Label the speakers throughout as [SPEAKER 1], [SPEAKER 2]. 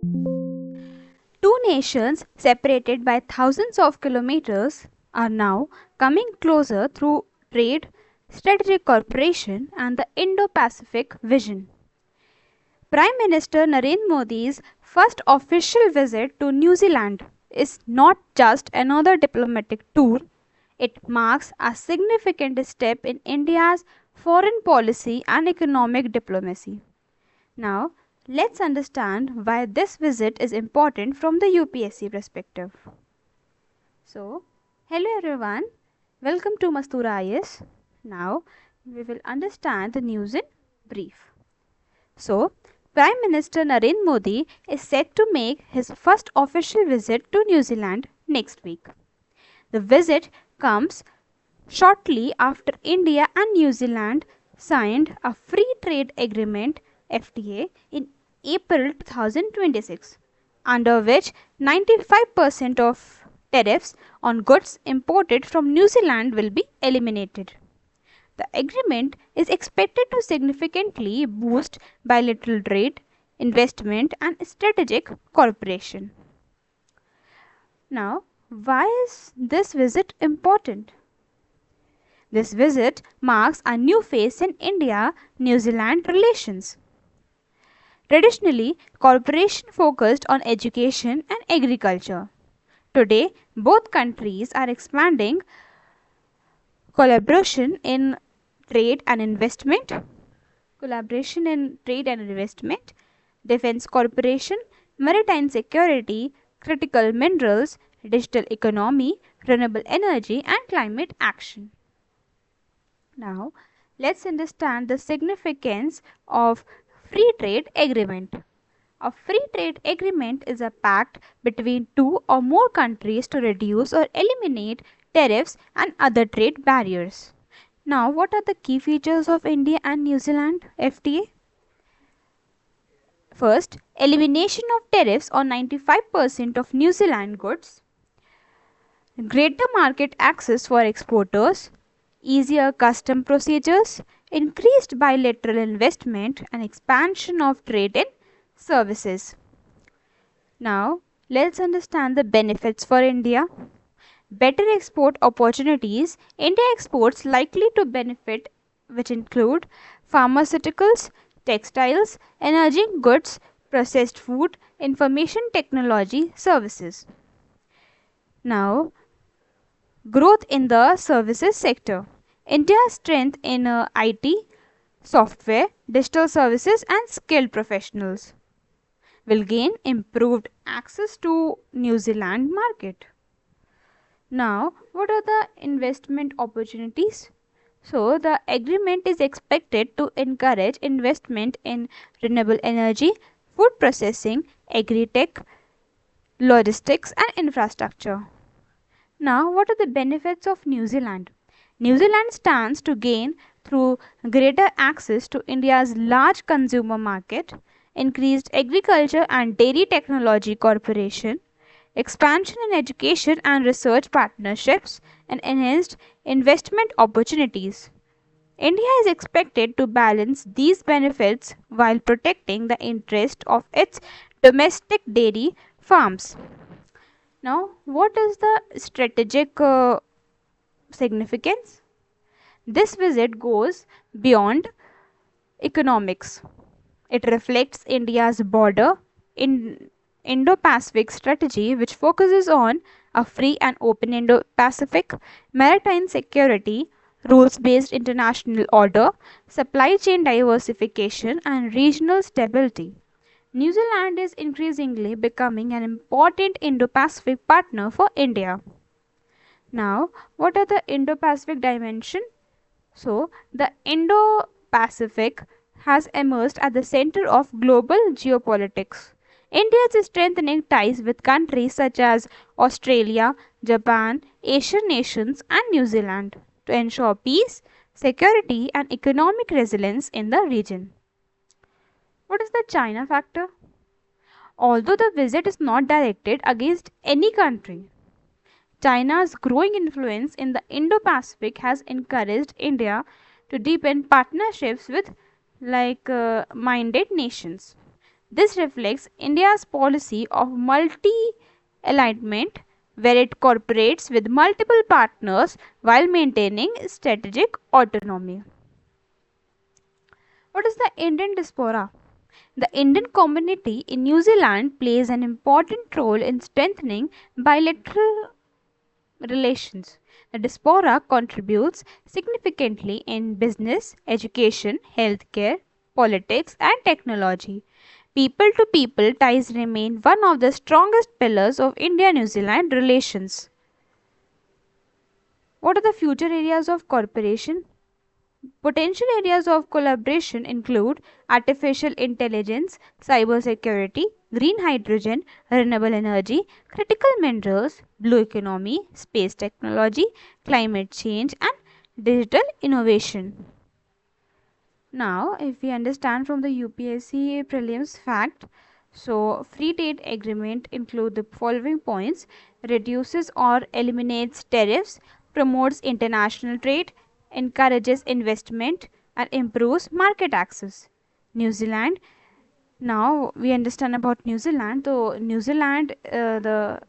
[SPEAKER 1] Two nations separated by thousands of kilometers are now coming closer through trade, strategic cooperation, and the Indo-Pacific vision. Prime Minister Narendra Modi's first official visit to New Zealand is not just another diplomatic tour, it marks a significant step in India's foreign policy and economic diplomacy. Now, let's understand why this visit is important from the UPSC perspective. So, hello everyone, welcome to Mastura IS. Now, we will understand the news in brief. So, Prime Minister Narendra Modi is set to make his first official visit to New Zealand next week. The visit comes shortly after India and New Zealand signed a free trade agreement FTA in April 2026, under which 95% of tariffs on goods imported from New Zealand will be eliminated. The agreement is expected to significantly boost bilateral trade, investment, and strategic cooperation. Now, why is this visit important? This visit marks a new phase in India-New Zealand relations. Traditionally, cooperation focused on education and agriculture. Today, both countries are expanding collaboration in trade and investment, defense cooperation, maritime security, critical minerals, digital economy, renewable energy, and climate action. Now, let's understand the significance of free trade agreement. A free trade agreement is a pact between two or more countries to reduce or eliminate tariffs and other trade barriers. Now, what are the key features of India and New Zealand FTA? First, elimination of tariffs on 95% of New Zealand goods, greater market access for exporters, easier custom procedures, increased bilateral investment, and expansion of trade in services. Now, let's understand the benefits for India. Better export opportunities. India exports likely to benefit, which include pharmaceuticals, textiles, energy goods, processed food, information technology services. Now, growth in the services sector. India's strength in IT, software, digital services, and skilled professionals will gain improved access to New Zealand market. Now, what are the investment opportunities? So, the agreement is expected to encourage investment in renewable energy, food processing, agri-tech, logistics, and infrastructure. Now, what are the benefits of New Zealand? New Zealand stands to gain through greater access to India's large consumer market, increased agriculture and dairy technology cooperation, expansion in education and research partnerships, and enhanced investment opportunities. India is expected to balance these benefits while protecting the interest of its domestic dairy farms. Now, what is the strategic significance? This visit goes beyond economics. It reflects India's border in Indo-Pacific strategy, which focuses on a free and open Indo-Pacific, maritime security, rules-based international order, supply chain diversification, and regional stability. New Zealand is increasingly becoming an important Indo-Pacific partner for India. Now, what are the Indo-Pacific dimension? So, the Indo-Pacific has emerged at the center of global geopolitics. India is strengthening ties with countries such as Australia, Japan, Asian nations, and New Zealand to ensure peace, security, and economic resilience in the region. What is the China factor? Although the visit is not directed against any country, China's growing influence in the Indo-Pacific has encouraged India to deepen partnerships with like-minded nations. This reflects India's policy of multi-alignment, where it cooperates with multiple partners while maintaining strategic autonomy. What is the Indian diaspora? The Indian community in New Zealand plays an important role in strengthening bilateral relations. The diaspora contributes significantly in business, education, healthcare, politics, and technology. People to people ties remain one of the strongest pillars of India New Zealand relations. What are the future areas of cooperation? Potential areas of collaboration include artificial intelligence, cybersecurity, green hydrogen, renewable energy, critical minerals, blue economy, space technology, climate change, and digital innovation. Now, if we understand from the UPSC Prelims fact, so free trade agreement include the following points: reduces or eliminates tariffs, promotes international trade, encourages investment, and improves market access. New Zealand. Now we understand about New Zealand. So New Zealand, the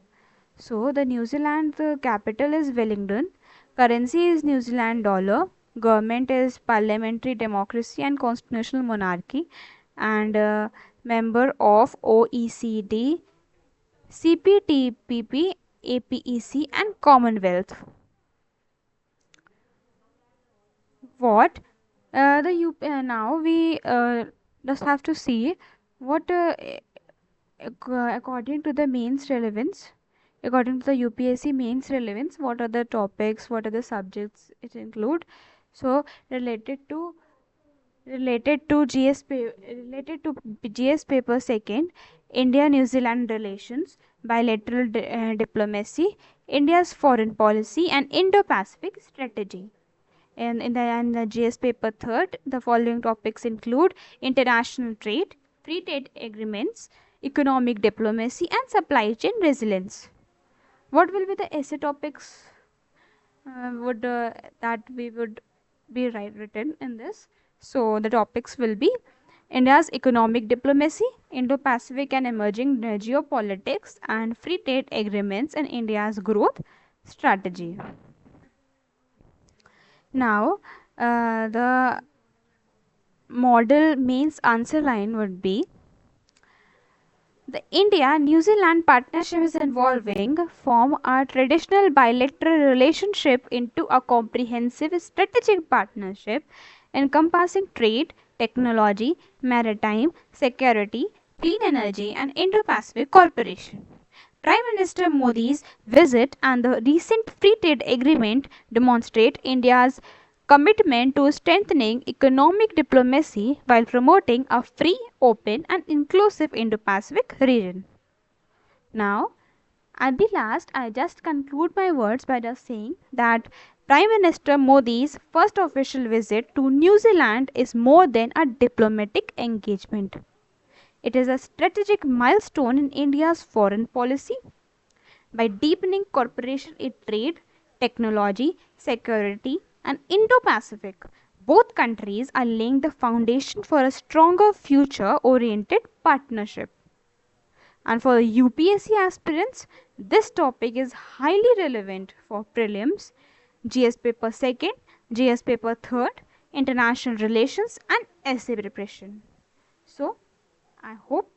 [SPEAKER 1] New Zealand the capital is Wellington. Currency is New Zealand dollar. Government is parliamentary democracy and constitutional monarchy, and member of OECD, CPTPP, APEC, and Commonwealth. What now we just have to see what according to the mains relevance, according to the UPSC mains relevance, what are the topics, what are the subjects it include. So related to GS paper second, India New Zealand relations, bilateral diplomacy, India's foreign policy, and Indo-Pacific strategy. And in the GS paper third, the following topics include international trade, free trade agreements, economic diplomacy, and supply chain resilience. What will be the essay topics that we would be written in this? So the topics will be India's economic diplomacy, Indo-Pacific and emerging geopolitics, and free trade agreements and India's growth strategy. Now, the model mains answer line would be: the India-New Zealand partnership is evolving from a traditional bilateral relationship into a comprehensive strategic partnership encompassing trade, technology, maritime, security, clean energy, and Indo-Pacific cooperation. Prime Minister Modi's visit and the recent free trade agreement demonstrate India's commitment to strengthening economic diplomacy while promoting a free, open, and inclusive Indo-Pacific region. Now, at the last, I just conclude my words by just saying that Prime Minister Modi's first official visit to New Zealand is more than a diplomatic engagement. It is a strategic milestone in India's foreign policy. By deepening cooperation in trade, technology, security, and Indo-Pacific, both countries are laying the foundation for a stronger future-oriented partnership. And for the UPSC aspirants, this topic is highly relevant for prelims, GS paper second, GS paper third, international relations, and essay preparation. So, I hope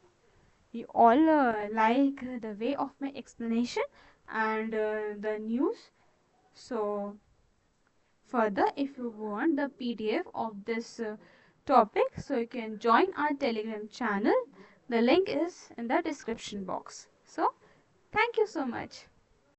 [SPEAKER 1] you all like the way of my explanation and the news. So, further, if you want the PDF of this topic, so you can join our Telegram channel. The link is in the description box. So, thank you so much.